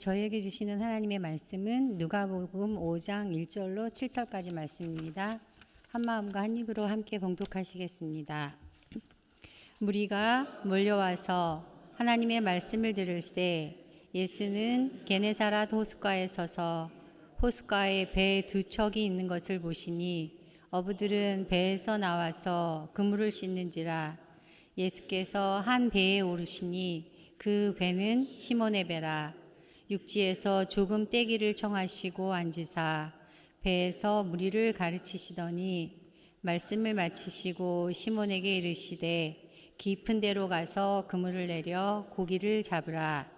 저희에게 주시는 하나님의 말씀은 누가복음 5장 1절로 7절까지 말씀입니다. 한 마음과 한 입으로 함께 봉독하시겠습니다. 무리가 몰려와서 하나님의 말씀을 들을새 예수는 게네사렛 호숫가에 서서 호숫가에 배 두 척이 있는 것을 보시니 어부들은 배에서 나와서 그물을 씻는지라. 예수께서 한 배에 오르시니 그 배는 시몬의 배라. 육지에서 조금 떼기를 청하시고 앉으사 배에서 무리를 가르치시더니 말씀을 마치시고 시몬에게 이르시되 깊은 데로 가서 그물을 내려 고기를 잡으라.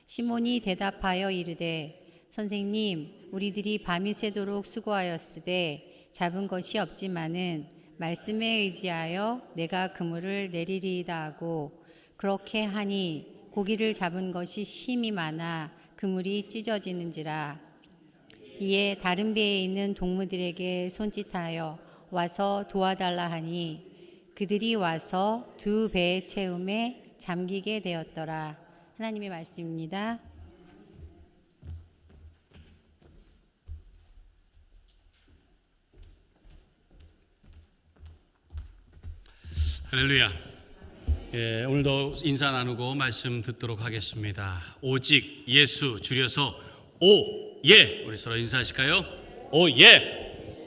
시몬이 대답하여 이르되 선생님, 우리들이 밤이 새도록 수고하였으되 잡은 것이 없지만은 말씀에 의지하여 내가 그물을 내리리이다 하고, 그렇게 하니 고기를 잡은 것이 심히 많아 그물이 찢어지는지라. 이에 다른 배에 있는 동무들에게 손짓하여 와서 도와달라 하니 그들이 와서 두 배의 채움에 잠기게 되었더라. 하나님의 말씀입니다. 할렐루야. 예, 오늘도 인사 나누고 말씀 듣도록 하겠습니다. 오직 예수, 줄여서 오예. 우리 서로 인사하실까요? 오예.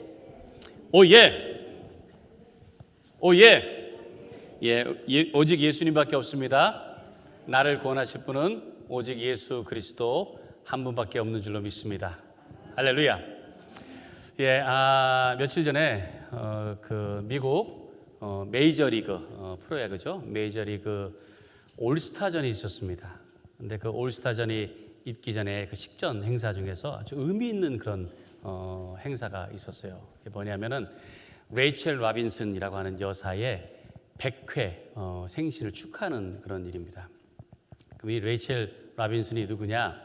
오예. 오예. 예, 오직 예수님밖에 없습니다. 나를 구원하실 분은 오직 예수 그리스도 한 분밖에 없는 줄로 믿습니다. 할렐루야. 예, 며칠 전에 그 미국 메이저리그 프로야구죠. 메이저리그 올스타전이 있었습니다. 근데 그 올스타전이 있기 전에 그 식전 행사 중에서 아주 의미 있는 그런 행사가 있었어요. 그게 뭐냐면은 레이첼 라빈슨이라고 하는 여사의 100회 생신을 축하하는 그런 일입니다. 그럼 이 레이첼 라빈슨이 누구냐?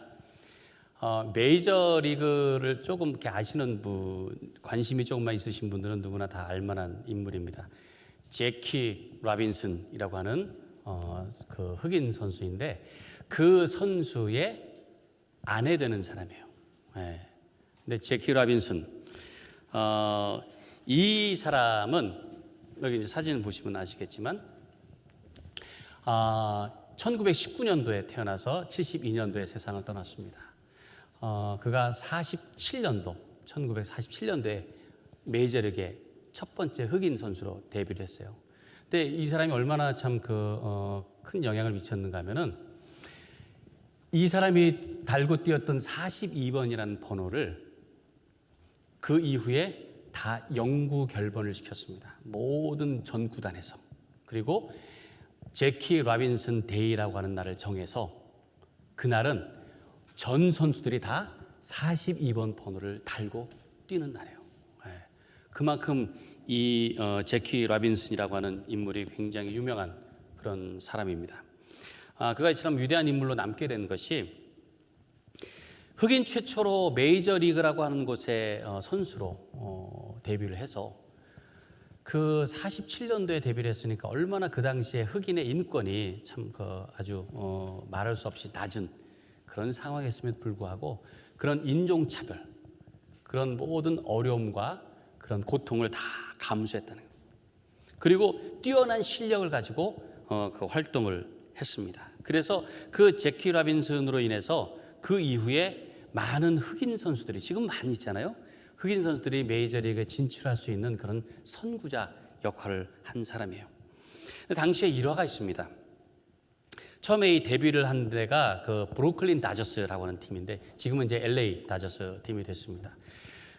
메이저리그를 조금 이렇게 아시는 분, 관심이 조금만 있으신 분들은 누구나 다 알만한 인물입니다. 제키 라빈슨이라고 하는 그 흑인 선수인데, 그 선수의 아내 되는 사람이에요. 네. 근데 제키 라빈슨, 이 사람은 여기 이제 사진 보시면 아시겠지만 1919년도에 태어나서 72년도에 세상을 떠났습니다. 그가 47년도 1947년도에 메이저리그에 첫 번째 흑인 선수로 데뷔를 했어요. 근데 이 사람이 얼마나 참 큰 영향을 미쳤는가 하면은, 이 사람이 달고 뛰었던 42번이라는 번호를 그 이후에 다 영구 결번을 시켰습니다. 모든 전 구단에서. 그리고 제키 라빈슨 데이라고 하는 날을 정해서 그날은 전 선수들이 다 42번 번호를 달고 뛰는 날이에요. 그만큼 이 제키 라빈슨이라고 하는 인물이 굉장히 유명한 그런 사람입니다. 그가 이처럼 위대한 인물로 남게 된 것이, 흑인 최초로 메이저리그라고 하는 곳에 선수로 데뷔를 해서 그 47년도에 데뷔를 했으니까 얼마나 그 당시에 흑인의 인권이 참 아주 말할 수 없이 낮은 그런 상황이었음에도 불구하고 그런 인종차별, 그런 모든 어려움과 그런 고통을 다 감수했다는 거예요. 그리고 뛰어난 실력을 가지고 그 활동을 했습니다. 그래서 그 제키 라빈슨으로 인해서 그 이후에 많은 흑인 선수들이, 지금 많이 있잖아요. 흑인 선수들이 메이저리그에 진출할 수 있는 그런 선구자 역할을 한 사람이에요. 당시에 일화가 있습니다. 처음에 이 데뷔를 한 데가 그 브루클린 다저스라고 하는 팀인데, 지금은 이제 LA 다저스 팀이 됐습니다.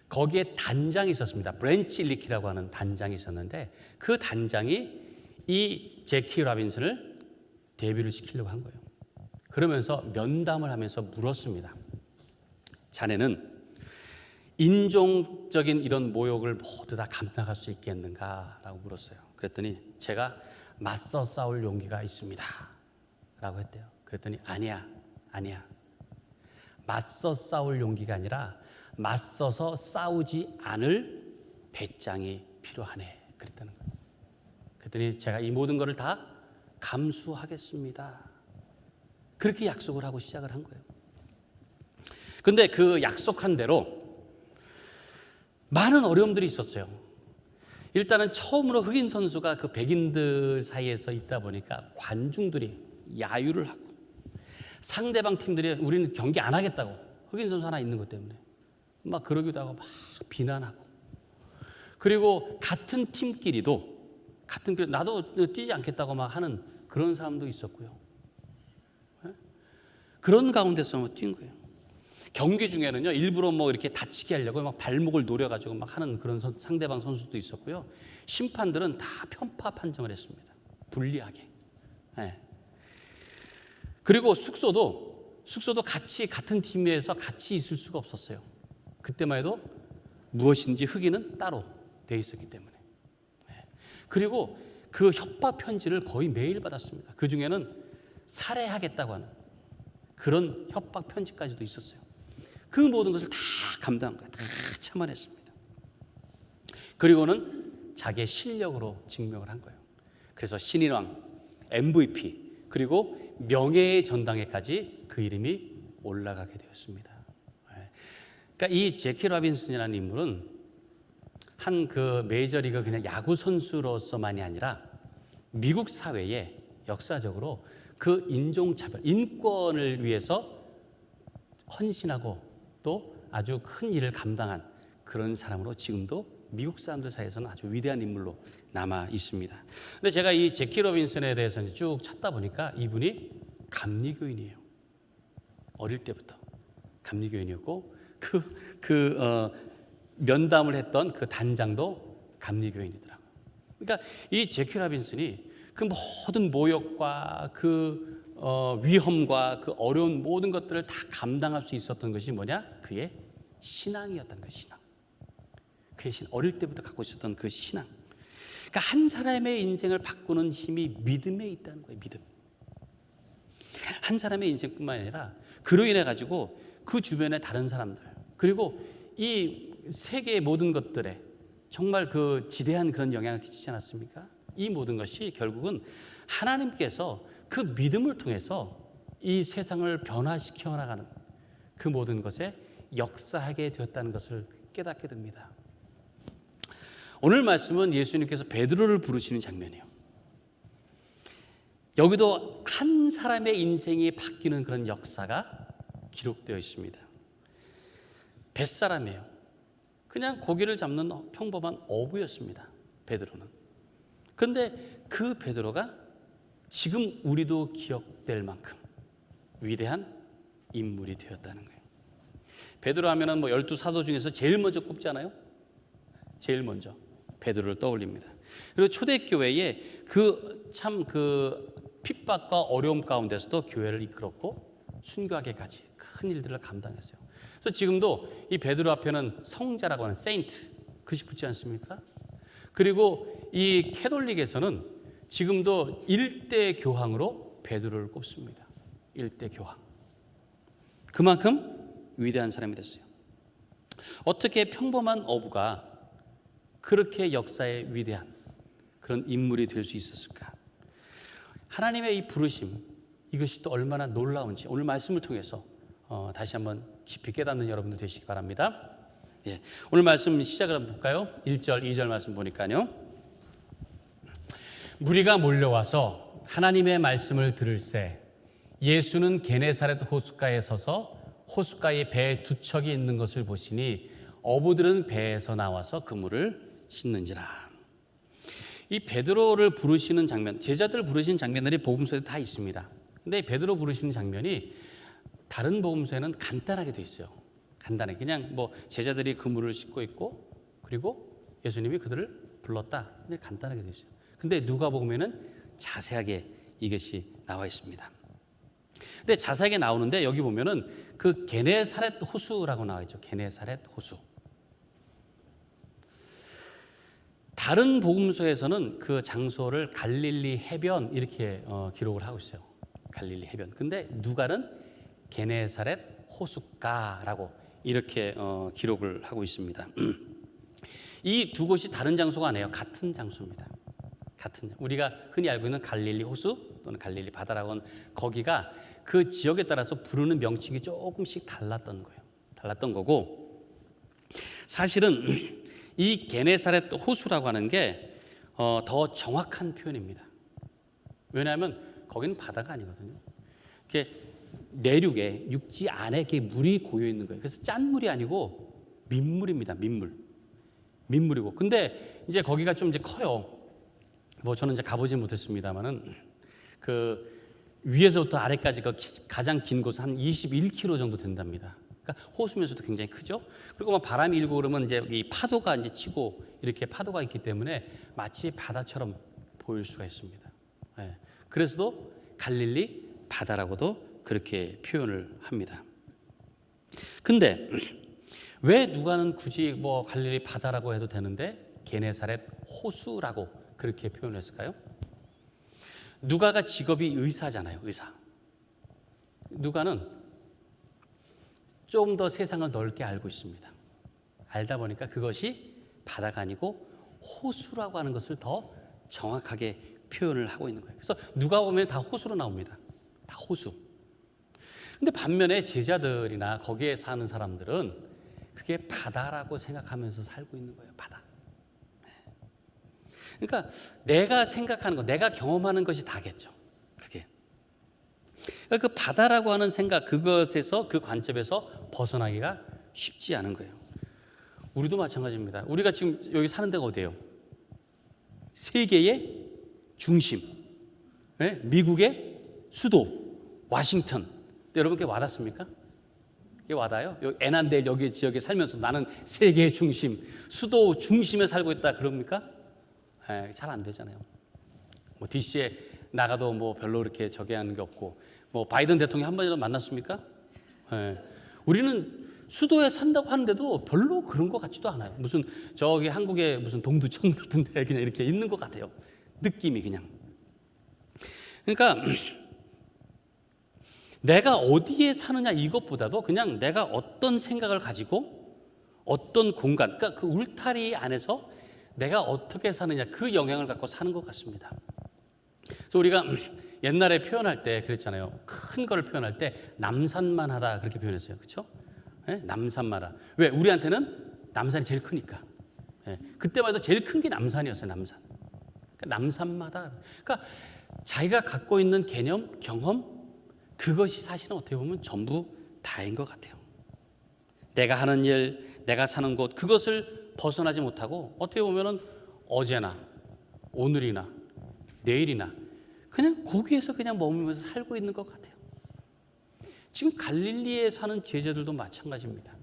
거기에 단장이 있었습니다. 브랜치 리키라고 하는 단장이 있었는데, 그 단장이 이 제키 라빈슨을 데뷔를 시키려고 한 거예요. 그러면서 면담을 하면서 물었습니다. 자네는 인종적인 이런 모욕을 모두 다 감당할 수 있겠는가? 라고 물었어요. 그랬더니 제가 맞서 싸울 용기가 있습니다. 라고 했대요. 그랬더니 아니야. 맞서 싸울 용기가 아니라 맞서서 싸우지 않을 배짱이 필요하네. 그랬다는 거예요. 그랬더니 제가 이 모든 것을 다 감수하겠습니다. 그렇게 약속을 하고 시작을 한 거예요. 근데 그 약속한 대로 많은 어려움들이 있었어요. 일단은 처음으로 흑인 선수가 그 백인들 사이에서 있다 보니까 관중들이 야유를 하고, 상대방 팀들이 우리는 경기 안 하겠다고, 흑인 선수 하나 있는 것 때문에 막 그러기도 하고 막 비난하고, 그리고 같은 팀끼리도 나도 뛰지 않겠다고 막 하는 그런 사람도 있었고요. 그런 가운데서 뛴 거예요. 경기 중에는요, 일부러 뭐 이렇게 다치게 하려고 막 발목을 노려가지고 막 하는 그런 상대방 선수도 있었고요. 심판들은 다 편파 판정을 했습니다. 불리하게. 네. 그리고 숙소도 같은 팀에서 같이 있을 수가 없었어요. 그때만 해도 무엇인지 흑인은 따로 돼 있었기 때문에. 네. 그리고 그 협박 편지를 거의 매일 받았습니다. 그 중에는 살해하겠다고 하는 그런 협박 편지까지도 있었어요. 그 모든 것을 다 감당한 거예요. 다 참아냈습니다. 그리고는 자기의 실력으로 증명을 한 거예요. 그래서 신인왕, MVP, 그리고 명예의 전당에까지 그 이름이 올라가게 되었습니다. 그러니까 이 제키 로빈슨이라는 인물은 한 그 메이저리그 그냥 야구 선수로서만이 아니라 미국 사회에 역사적으로 그 인종차별, 인권을 위해서 헌신하고 또 아주 큰 일을 감당한 그런 사람으로 지금도 미국 사람들 사이에서는 아주 위대한 인물로 남아 있습니다. 근데 제가 이 제키 로빈슨에 대해서 쭉 찾다 보니까 이분이 감리교인이에요. 어릴 때부터 감리교인이었고 면담을 했던 그 단장도 감리교인이더라고요. 그러니까 이 제키 로빈슨이 그 모든 모욕과 그 위험과 그 어려운 모든 것들을 다 감당할 수 있었던 것이 뭐냐? 그의 신앙이었던 것, 신앙. 그의 어릴 때부터 갖고 있었던 그 신앙. 그러니까 한 사람의 인생을 바꾸는 힘이 믿음에 있다는 거예요, 믿음. 한 사람의 인생뿐만 아니라 그로 인해 가지고 그 주변의 다른 사람들, 그리고 이 세계의 모든 것들에 정말 그 지대한 그런 영향을 끼치지 않았습니까? 이 모든 것이 결국은 하나님께서 그 믿음을 통해서 이 세상을 변화시켜 나가는 그 모든 것에 역사하게 되었다는 것을 깨닫게 됩니다. 오늘 말씀은 예수님께서 베드로를 부르시는 장면이에요. 여기도 한 사람의 인생이 바뀌는 그런 역사가 기록되어 있습니다. 뱃사람이에요. 그냥 고기를 잡는 평범한 어부였습니다, 베드로는. 그런데 그 베드로가 지금 우리도 기억될 만큼 위대한 인물이 되었다는 거예요. 베드로 하면은 뭐 12사도 중에서 제일 먼저 꼽잖아요. 제일 먼저 베드로를 떠올립니다. 그리고 초대교회에 그 핍박과 어려움 가운데서도 교회를 이끌었고 순교하게까지 큰 일들을 감당했어요. 그래서 지금도 이 베드로 앞에는 성자라고 하는 세인트 글씨 붙지 않습니까? 그리고 이 캐톨릭에서는 지금도 일대 교황으로 베드로를 꼽습니다. 일대 교황. 그만큼 위대한 사람이 됐어요. 어떻게 평범한 어부가 그렇게 역사의 위대한 그런 인물이 될 수 있었을까? 하나님의 이 부르심, 이것이 또 얼마나 놀라운지 오늘 말씀을 통해서 다시 한번 깊이 깨닫는 여러분들 되시기 바랍니다. 예, 오늘 말씀 시작을 한번 볼까요? 1절, 2절 말씀 보니까요. 무리가 몰려와서 하나님의 말씀을 들을새 예수는 게네사렛 호숫가에 서서 호숫가에 배 두 척이 있는 것을 보시니 어부들은 배에서 나와서 그물을 씻는지라. 이 베드로를 부르시는 장면, 제자들 부르시는 장면들이 복음서에 다 있습니다. 근데 베드로 부르시는 장면이 다른 복음서에는 간단하게 돼 있어요. 간단하게 그냥 뭐 제자들이 그물을 씻고 있고 그리고 예수님이 그들을 불렀다. 그냥 간단하게 돼 있어요. 근데 누가복음에는 자세하게 이것이 나와 있습니다. 근데 자세하게 나오는데 여기 보면은 그 게네사렛 호수라고 나와 있죠. 게네사렛 호수. 다른 복음서에서는 그 장소를 갈릴리 해변 이렇게 기록을 하고 있어요. 갈릴리 해변. 근데 누가는 게네사렛 호숫가라고 이렇게 기록을 하고 있습니다. 이 두 곳이 다른 장소가 아니에요. 같은 장소입니다. 우리가 흔히 알고 있는 갈릴리 호수 또는 갈릴리 바다라고 하는 거기가 그 지역에 따라서 부르는 명칭이 조금씩 달랐던 거예요. 달랐던 거고, 사실은 이 게네사렛 호수라고 하는 게 더 정확한 표현입니다. 왜냐하면 거기는 바다가 아니거든요. 이렇게 내륙에 육지 안에 이렇게 물이 고여 있는 거예요. 그래서 짠 물이 아니고 민물입니다. 민물이고. 근데 이제 거기가 좀 이제 커요. 뭐 저는 이제 가보지 못했습니다만은 그 위에서부터 아래까지 그 가장 긴 곳은 한 21km 정도 된답니다. 그러니까 호수면서도 굉장히 크죠. 그리고 막 바람이 일고 그러면 이제 이 파도가 이제 치고 이렇게 파도가 있기 때문에 마치 바다처럼 보일 수가 있습니다. 예. 그래서도 갈릴리 바다라고도 그렇게 표현을 합니다. 근데 왜 누가는 굳이 뭐 갈릴리 바다라고 해도 되는데 게네사렛 호수라고 그렇게 표현했을까요? 누가가 직업이 의사잖아요. 의사. 누가는 좀 더 세상을 넓게 알고 있습니다. 알다 보니까 그것이 바다가 아니고 호수라고 하는 것을 더 정확하게 표현을 하고 있는 거예요. 그래서 누가 보면 다 호수로 나옵니다. 다 호수. 근데 반면에 제자들이나 거기에 사는 사람들은 그게 바다라고 생각하면서 살고 있는 거예요. 바다. 그러니까 내가 생각하는 것, 내가 경험하는 것이 다겠죠. 그게. 그러니까 그 바다라고 하는 생각, 그것에서, 그 관점에서 벗어나기가 쉽지 않은 거예요. 우리도 마찬가지입니다. 우리가 지금 여기 사는 데가 어디예요? 세계의 중심, 네? 미국의 수도, 워싱턴. 여러분께 와닿습니까? 이게 와닿아요? 애난데일 여기 지역에 살면서 나는 세계의 중심, 수도 중심에 살고 있다 그럽니까? 잘 안 되잖아요. 뭐 DC에 나가도 뭐 별로 이렇게 저기 하는 게 없고, 뭐 바이든 대통령 한 번이라도 만났습니까? 우리는 수도에 산다고 하는데도 별로 그런 것 같지도 않아요. 무슨 저기 한국에 무슨 동두천 같은 데 그냥 이렇게 있는 것 같아요. 느낌이 그냥. 그러니까 내가 어디에 사느냐 이것보다도 그냥 내가 어떤 생각을 가지고 어떤 공간, 그러니까 그 울타리 안에서 내가 어떻게 사느냐 그 영향을 갖고 사는 것 같습니다. 그래서 우리가 옛날에 표현할 때 그랬잖아요. 큰 거를 표현할 때 남산만하다 그렇게 표현했어요. 그렇죠? 네? 남산마다. 왜? 우리한테는 남산이 제일 크니까. 네. 그때만 해도 제일 큰 게 남산이었어요. 남산. 그러니까 남산마다. 그러니까 자기가 갖고 있는 개념, 경험 그것이 사실은 어떻게 보면 전부 다인 것 같아요. 내가 하는 일, 내가 사는 곳 그것을 벗어나지 못하고 어떻게 보면은 어제나 오늘이나 내일이나 그냥 거기에서 그냥 머물면서 살고 있는 것 같아요. 지금 갈릴리에 사는 제자들도 마찬가지입니다.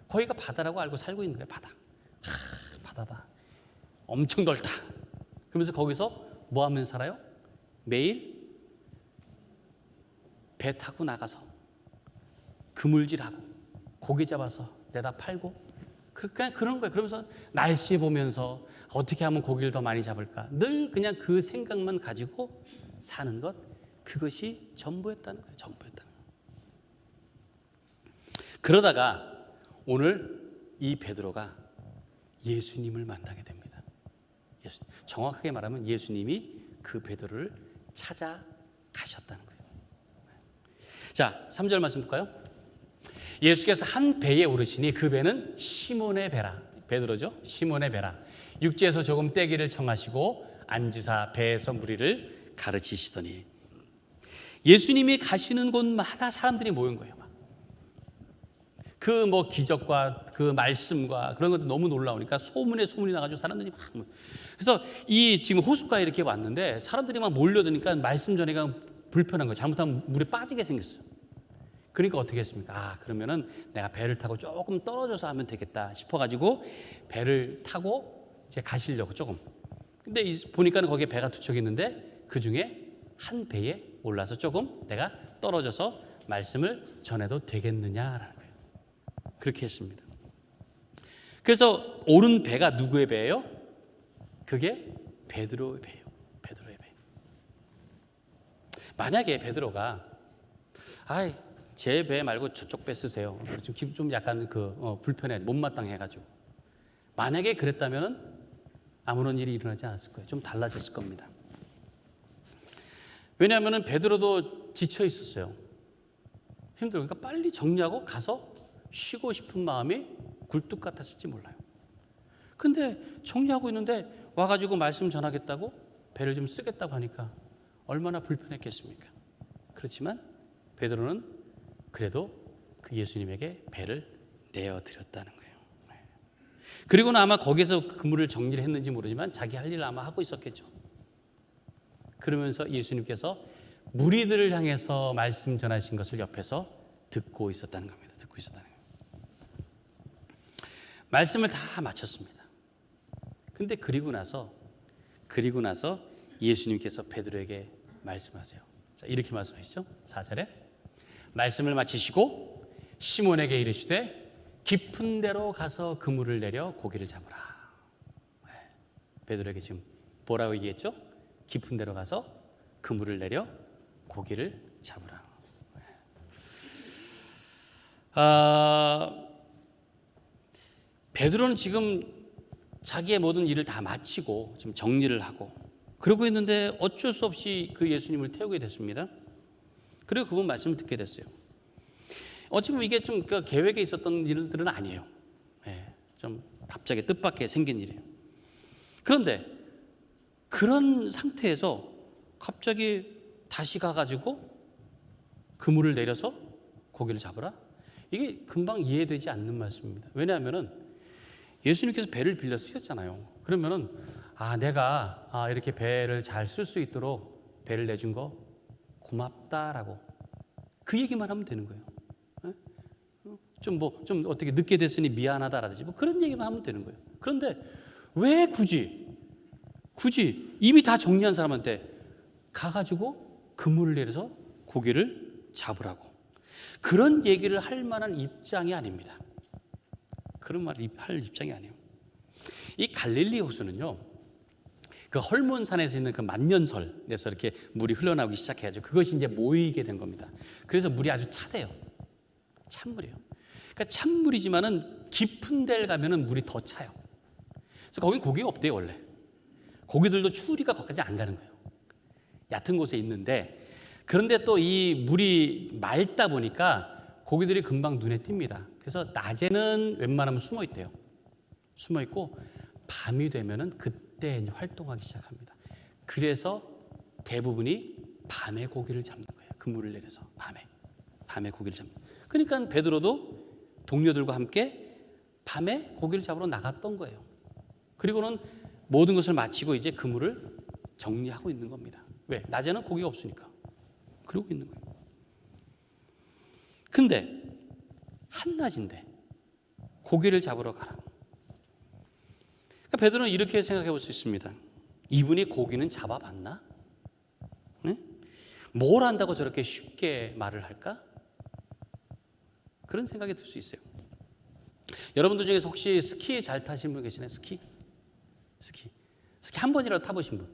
거기가 바다라고 알고 살고 있는 거예요. 바다. 바다다. 엄청 넓다. 그러면서 거기서 뭐 하면서 살아요? 매일 배 타고 나가서 그물질하고 고기 잡아서 내다 팔고 그냥 그런 거예요. 그러면서 날씨 보면서 어떻게 하면 고기를 더 많이 잡을까 늘 그냥 그 생각만 가지고 사는 것 그것이 전부였다는 거예요. 전부였다는 거예요. 그러다가 오늘 이 베드로가 예수님을 만나게 됩니다. 정확하게 말하면 예수님이 그 베드로를 찾아가셨다는 거예요. 자, 3절 말씀 볼까요? 예수께서 한 배에 오르시니 그 배는 시몬의 배라. 베드로죠. 시몬의 배라. 육지에서 조금 떼기를 청하시고 앉으사 배에서 무리를 가르치시더니 예수님이 가시는 곳마다 사람들이 모인 거예요. 그 뭐 기적과 그 말씀과 그런 것도 너무 놀라우니까 소문이 나가지고 사람들이 막 그래서 이 지금 호숫가에 이렇게 왔는데 사람들이 막 몰려드니까 말씀 전하기가 불편한 거예요. 잘못하면 물에 빠지게 생겼어요. 그러니까 어떻게 했습니까? 그러면은 내가 배를 타고 조금 떨어져서 하면 되겠다 싶어가지고 배를 타고 이제 가시려고 조금. 근데 보니까는 거기에 배가 두 척 있는데 그 중에 한 배에 올라서 조금 내가 떨어져서 말씀을 전해도 되겠느냐라는 거예요. 그렇게 했습니다. 그래서 오른 배가 누구의 배예요? 그게 베드로의 배예요. 베드로의 배. 만약에 베드로가 제 배 말고 저쪽 배 쓰세요. 좀 약간 불편해, 못마땅해가지고. 만약에 그랬다면 아무런 일이 일어나지 않았을 거예요. 좀 달라졌을 겁니다. 왜냐하면 베드로도 지쳐 있었어요. 힘들어. 그러니까 빨리 정리하고 가서 쉬고 싶은 마음이 굴뚝 같았을지 몰라요. 근데 정리하고 있는데 와가지고 말씀 전하겠다고 배를 좀 쓰겠다고 하니까 얼마나 불편했겠습니까? 그렇지만 베드로는 그래도 그 예수님에게 배를 내어드렸다는 거예요. 그리고는 아마 거기서 그물을 정리를 했는지 모르지만 자기 할 일을 아마 하고 있었겠죠. 그러면서 예수님께서 무리들을 향해서 말씀 전하신 것을 옆에서 듣고 있었다는 겁니다. 듣고 있었다는 거예요. 말씀을 다 마쳤습니다. 근데 그리고 나서 예수님께서 베드로에게 말씀하세요. 자, 이렇게 말씀하시죠. 4절에 말씀을 마치시고 시몬에게 이르시되 깊은 데로 가서 그물을 내려 고기를 잡으라. 베드로에게 지금 뭐라고 얘기했죠? 깊은 데로 가서 그물을 내려 고기를 잡으라. 베드로는 지금 자기의 모든 일을 다 마치고 좀 정리를 하고 그러고 있는데 어쩔 수 없이 그 예수님을 태우게 됐습니다. 그리고 그분 말씀을 듣게 됐어요. 어찌 보면 이게 좀 계획에 있었던 일들은 아니에요. 좀 갑자기 뜻밖의 생긴 일이에요. 그런데 그런 상태에서 갑자기 다시 가가지고 그물을 내려서 고기를 잡으라? 이게 금방 이해되지 않는 말씀입니다. 왜냐하면은 예수님께서 배를 빌려 쓰셨잖아요. 그러면은 내가 이렇게 배를 잘 쓸 수 있도록 배를 내준 거 고맙다라고 그 얘기만 하면 되는 거예요. 좀 어떻게 늦게 됐으니 미안하다라든지 뭐 그런 얘기만 하면 되는 거예요. 그런데 왜 굳이 이미 다 정리한 사람한테 가가지고 그물을 내려서 고기를 잡으라고 그런 얘기를 할 만한 입장이 아닙니다. 그런 말을 할 입장이 아니에요. 이 갈릴리 호수는요, 그 헐몬산에서 있는 그 만년설에서 이렇게 물이 흘러나오기 시작해가지고 그것이 이제 모이게 된 겁니다. 그래서 물이 아주 차대요. 찬물이에요. 그러니까 찬물이지만은 깊은 데를 가면은 물이 더 차요. 그래서 거긴 고기가 없대요, 원래. 고기들도 추리가 거기까지 안 가는 거예요. 얕은 곳에 있는데, 그런데 또 이 물이 맑다 보니까 고기들이 금방 눈에 띕니다. 그래서 낮에는 웬만하면 숨어 있대요. 숨어 있고 밤이 되면은 그때 이제 활동하기 시작합니다. 그래서 대부분이 밤에 고기를 잡는 거예요. 그물을 내려서 밤에 고기를 잡는. 그러니까 베드로도 동료들과 함께 밤에 고기를 잡으러 나갔던 거예요. 그리고는 모든 것을 마치고 이제 그물을 정리하고 있는 겁니다. 왜? 낮에는 고기가 없으니까. 그러고 있는 거예요. 근데 한낮인데 고기를 잡으러 가라. 그러니까 베드로는 이렇게 생각해 볼 수 있습니다. 이분이 고기는 잡아봤나? 네? 뭘 안다고 저렇게 쉽게 말을 할까? 그런 생각이 들 수 있어요. 여러분들 중에서 혹시 스키 잘 타신 분 계시나요? 스키 한 번이라도 타보신 분?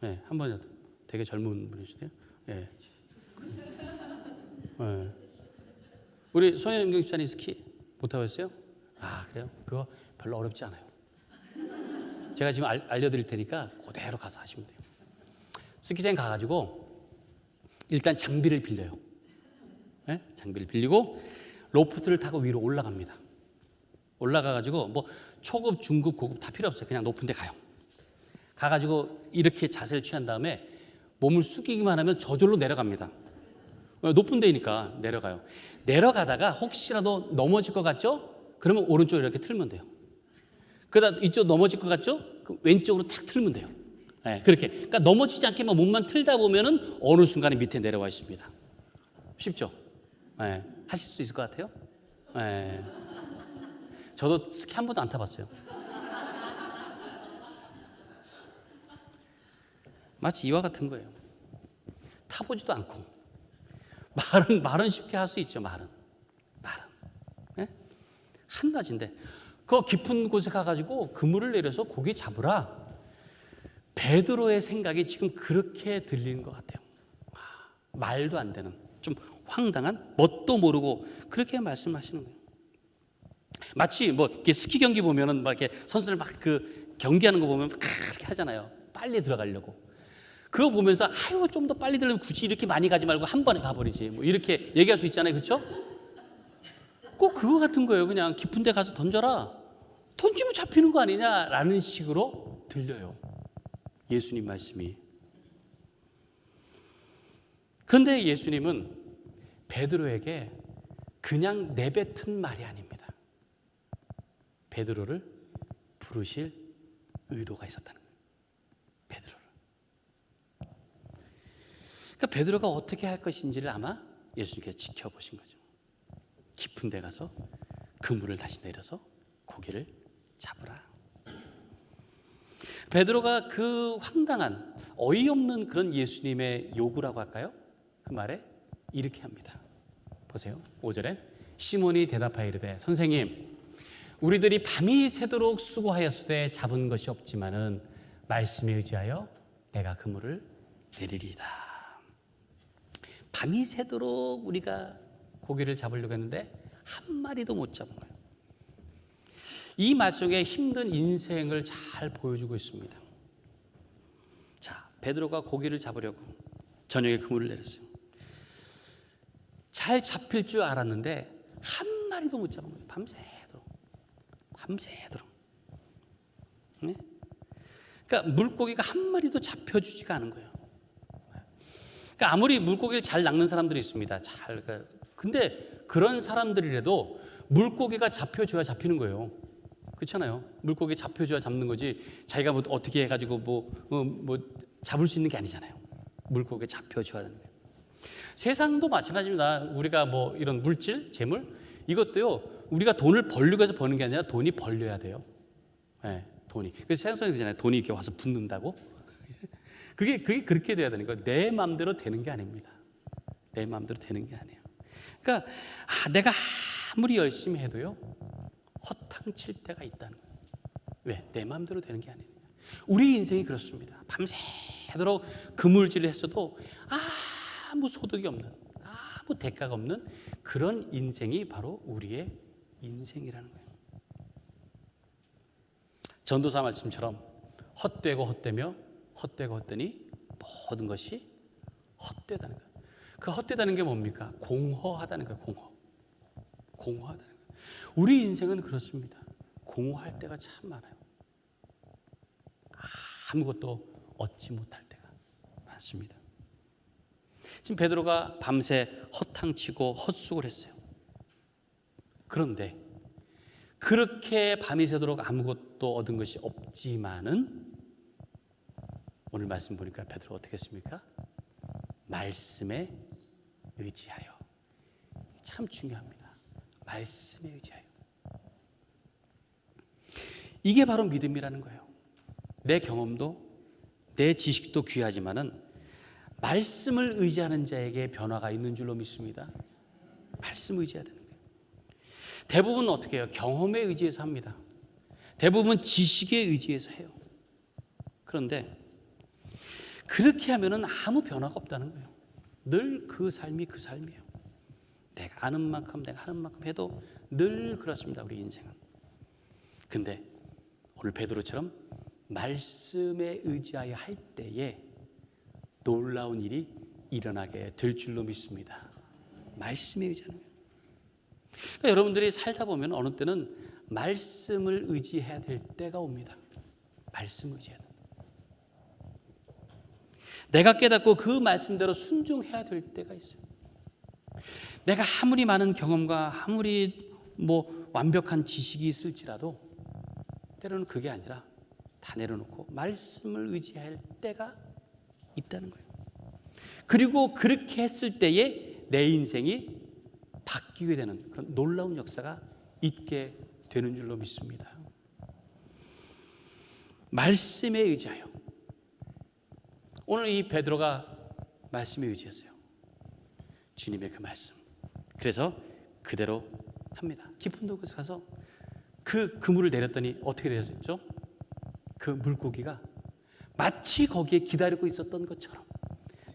네, 한 번이라도. 되게 젊은 분이시네요. 네. 네. 우리 손혜경 집사님 스키 못 타보셨어요? 그래요? 그거 별로 어렵지 않아요. 제가 지금 알려드릴 테니까 그대로 가서 하시면 돼요. 스키장 가가지고 일단 장비를 빌려요. 네? 장비를 빌리고 로프트를 타고 위로 올라갑니다. 올라가가지고 뭐 초급, 중급, 고급 다 필요 없어요. 그냥 높은 데 가요. 가가지고 이렇게 자세를 취한 다음에 몸을 숙이기만 하면 저절로 내려갑니다. 높은 데니까 내려가요. 내려가다가 혹시라도 넘어질 것 같죠? 그러면 오른쪽으로 이렇게 틀면 돼요. 그러다 이쪽 넘어질 것 같죠? 그럼 왼쪽으로 탁 틀면 돼요. 네, 그렇게. 그러니까 넘어지지 않게만 몸만 틀다 보면은 어느 순간에 밑에 내려와 있습니다. 쉽죠? 네, 하실 수 있을 것 같아요? 네. 저도 스키 한 번도 안 타봤어요. 마치 이와 같은 거예요. 타보지도 않고 말은 쉽게 할 수 있죠. 말은 네? 한낮인데 그 깊은 곳에 가가지고 그물을 내려서 고기 잡으라. 베드로의 생각이 지금 그렇게 들리는 것 같아요. 말도 안 되는 좀 황당한 뭣도 모르고 그렇게 말씀하시는 거예요. 마치 뭐 이렇게 스키 경기 보면은 막 이렇게 선수들 막 그 경기하는 거 보면 그렇게 하잖아요. 빨리 들어가려고. 그거 보면서 좀 더 빨리 들려면 굳이 이렇게 많이 가지 말고 한 번에 가버리지. 뭐 이렇게 얘기할 수 있잖아요, 그렇죠? 꼭 그거 같은 거예요. 그냥 깊은 데 가서 던져라. 던지면 잡히는 거 아니냐라는 식으로 들려요. 예수님 말씀이. 그런데 예수님은 베드로에게 그냥 내뱉은 말이 아닙니다. 베드로를 부르실 의도가 있었다는 거예요. 베드로를. 그러니까 베드로가 어떻게 할 것인지를 아마 예수님께서 지켜보신 거죠. 깊은 데 가서 그물을 다시 내려서 고기를 잡으라. 베드로가 그 황당한 어이없는 그런 예수님의 요구라고 할까요? 그 말에 이렇게 합니다. 보세요. 5절에 시몬이 대답하여 이르되 선생님 우리들이 밤이 새도록 수고하였으되 잡은 것이 없지만은 말씀에 의지하여 내가 그물을 내리리이다. 밤이 새도록 우리가 고기를 잡으려고 했는데 한 마리도 못 잡은 거예요. 이 말 속에 힘든 인생을 잘 보여주고 있습니다. 자, 베드로가 고기를 잡으려고 저녁에 그물을 내렸어요. 잘 잡힐 줄 알았는데 한 마리도 못 잡은 거예요. 밤새도록. 네? 그러니까 물고기가 한 마리도 잡혀주지가 않은 거예요. 그러니까 아무리 물고기를 잘 낚는 사람들이 있습니다. 근데 그런 사람들이라도 물고기가 잡혀줘야 잡히는 거예요. 그렇잖아요. 물고기 잡혀줘야 잡는 거지. 자기가 뭐 어떻게 해가지고 뭐 잡을 수 있는 게 아니잖아요. 물고기 잡혀줘야 되는 거예요. 세상도 마찬가지입니다. 우리가 뭐 이런 물질, 재물 이것도요. 우리가 돈을 벌려고 해서 버는 게 아니라 돈이 벌려야 돼요. 네, 돈이. 그래서 세상 속에 그러잖아요. 돈이 이렇게 와서 붙는다고. 그게 그렇게 돼야 되는 거예요. 내 마음대로 되는 게 아닙니다. 내 마음대로 되는 게 아니에요. 그러니까 내가 아무리 열심히 해도요. 허탕칠 때가 있다는 거예요. 왜? 내 마음대로 되는 게 아니에요. 우리 인생이 그렇습니다. 밤새도록 그물질을 했어도 아무 소득이 없는, 아무 대가가 없는 그런 인생이 바로 우리의 인생이라는 거예요. 전도사 말씀처럼 헛되고 헛되며 헛되고 헛되니 모든 것이 헛되다는 거예요. 그 헛되다는 게 뭡니까? 공허하다는 거예요. 공허하다는 거예요. 우리 인생은 그렇습니다. 공허할 때가 참 많아요. 아무것도 얻지 못할 때가 많습니다. 지금 베드로가 밤새 허탕치고 헛수고를 했어요. 그런데 그렇게 밤이 새도록 아무것도 얻은 것이 없지만은 오늘 말씀 보니까 베드로가 어떻게 했습니까? 말씀에 의지하여. 참 중요합니다. 말씀에 의지하여. 이게 바로 믿음이라는 거예요. 내 경험도 내 지식도 귀하지만은 말씀을 의지하는 자에게 변화가 있는 줄로 믿습니다. 말씀 의지해야 되는 거예요. 대부분 어떻게 해요? 경험에 의지해서 합니다. 대부분 지식에 의지해서 해요. 그런데 그렇게 하면은 아무 변화가 없다는 거예요. 늘 그 삶이 그 삶이에요. 내가 아는 만큼 내가 하는 만큼 해도 늘 그렇습니다. 우리 인생은. 근데 오늘 베드로처럼 말씀에 의지하여 할 때에 놀라운 일이 일어나게 될 줄로 믿습니다. 말씀에 의지하는 거예요. 그러니까 여러분들이 살다 보면 어느 때는 말씀을 의지해야 될 때가 옵니다. 말씀을 의지해야 돼요. 내가 깨닫고 그 말씀대로 순종해야 될 때가 있어요. 내가 아무리 많은 경험과 아무리 완벽한 지식이 있을지라도 때로는 그게 아니라 다 내려놓고 말씀을 의지할 때가 있다는 거예요. 그리고 그렇게 했을 때에 내 인생이 바뀌게 되는 그런 놀라운 역사가 있게 되는 줄로 믿습니다. 말씀에 의지하여. 오늘 이 베드로가 말씀에 의지했어요. 주님의 그 말씀. 그래서 그대로 합니다. 깊은 곳에 가서 그 그물을 내렸더니 어떻게 되었죠? 그 물고기가 마치 거기에 기다리고 있었던 것처럼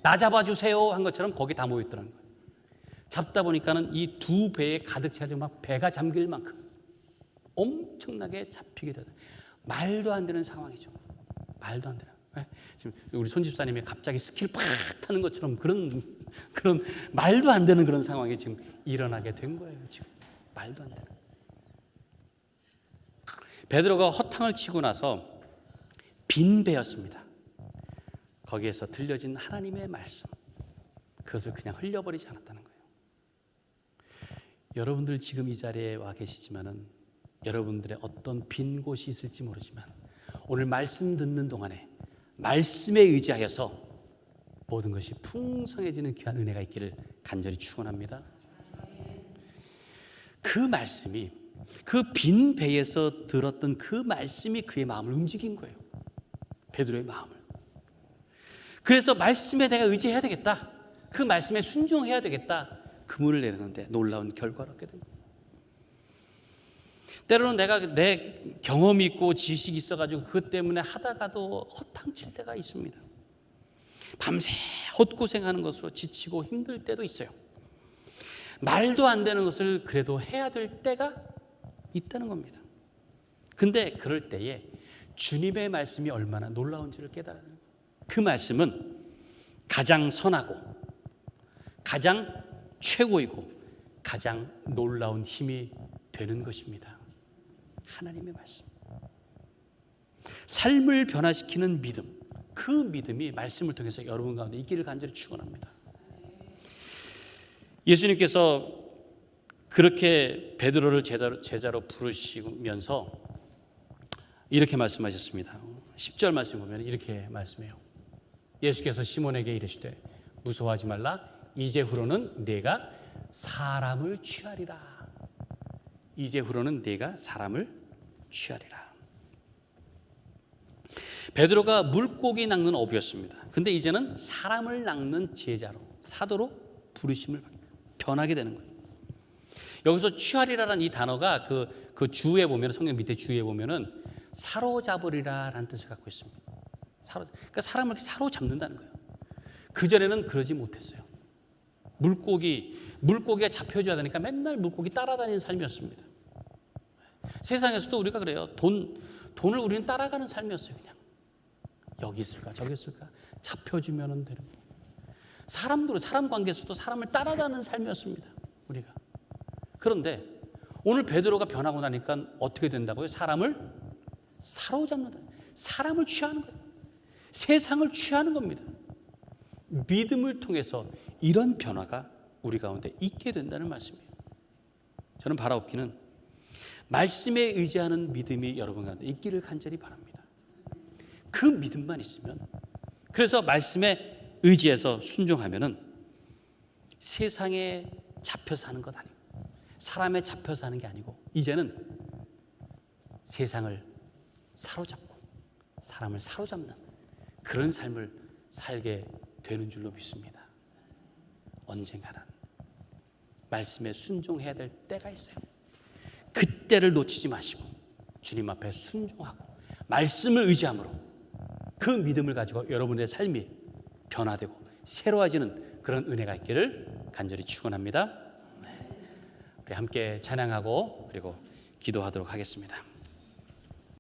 나 잡아주세요 한 것처럼 거기 다 모여있더라는 거예요. 잡다 보니까는 이 두 배에 가득 차지고 막 배가 잠길 만큼 엄청나게 잡히게 되다. 말도 안 되는 상황이죠. 말도 안 되는. 지금 우리 손 집사님이 갑자기 스킬 팍 타는 것처럼 그런 말도 안 되는 그런 상황이 지금 일어나게 된 거예요. 지금 말도 안 되는. 베드로가 허탕을 치고 나서 빈 배였습니다. 거기에서 들려진 하나님의 말씀, 그것을 그냥 흘려버리지 않았다는 거예요. 여러분들 지금 이 자리에 와 계시지만은 여러분들의 어떤 빈 곳이 있을지 모르지만 오늘 말씀 듣는 동안에 말씀에 의지하여서 모든 것이 풍성해지는 귀한 은혜가 있기를 간절히 축원합니다. 그 말씀이, 그 빈 배에서 들었던 그 말씀이 그의 마음을 움직인 거예요. 베드로의 마음을. 그래서 말씀에 내가 의지해야 되겠다, 그 말씀에 순종해야 되겠다, 그물을 내렸는데 놀라운 결과를 얻게 됩니다. 때로는 내가 내 경험이 있고 지식이 있어가지고 그것 때문에 하다가도 허탕칠 때가 있습니다. 밤새 헛고생하는 것으로 지치고 힘들 때도 있어요. 말도 안 되는 것을 그래도 해야 될 때가 있다는 겁니다. 근데 그럴 때에 주님의 말씀이 얼마나 놀라운지를 깨달아야 돼요. 그 말씀은 가장 선하고 가장 최고이고 가장 놀라운 힘이 되는 것입니다. 하나님의 말씀. 삶을 변화시키는 믿음, 그 믿음이 말씀을 통해서 여러분 가운데 있기를 간절히 축원합니다. 예수님께서 그렇게 베드로를 제자로 부르시면서 이렇게 말씀하셨습니다. 10절 말씀 보면 이렇게 말씀해요. 예수께서 시몬에게 이르시되 무서워하지 말라, 이제후로는 네가 사람을 취하리라. 이제후로는 네가 사람을 취하리라. 베드로가 물고기 낚는 어부였습니다. 근데 이제는 사람을 낚는 제자로, 사도로 부르심을 변하게 되는 거예요. 여기서 취하리라는 이 단어가 그 주에 보면, 성경 밑에 주에 보면은 사로잡으리라라는 뜻을 갖고 있습니다. 그러니까 사람을 이렇게 사로잡는다는 거예요. 그전에는 그러지 못했어요. 물고기가 잡혀줘야 되니까 맨날 물고기 따라다니는 삶이었습니다. 세상에서도 우리가 그래요. 돈을 우리는 따라가는 삶이었어요. 그냥 여기 있을까 저기 있을까 잡혀주면 되는 거예요. 사람 관계에서도 사람을 따라다니는 삶이었습니다. 우리가. 그런데 오늘 베드로가 변하고 나니까 어떻게 된다고요? 사람을 사로잡는다. 사람을 취하는 거예요. 세상을 취하는 겁니다. 믿음을 통해서 이런 변화가 우리 가운데 있게 된다는 말씀이에요. 저는 바라옵기는 말씀에 의지하는 믿음이 여러분 가운데 있기를 간절히 바랍니다. 그 믿음만 있으면, 그래서 말씀에 의지해서 순종하면은 세상에 잡혀 사는 것 아니고, 사람에 잡혀 사는 게 아니고, 이제는 세상을 사로잡고 사람을 사로잡는 그런 삶을 살게 되는 줄로 믿습니다. 언젠가는 말씀에 순종해야 될 때가 있어요. 그때를 놓치지 마시고 주님 앞에 순종하고 말씀을 의지함으로 그 믿음을 가지고 여러분의 삶이 변화되고 새로워지는 그런 은혜가 있기를 간절히 축원합니다. 우리 함께 찬양하고 그리고 기도하도록 하겠습니다.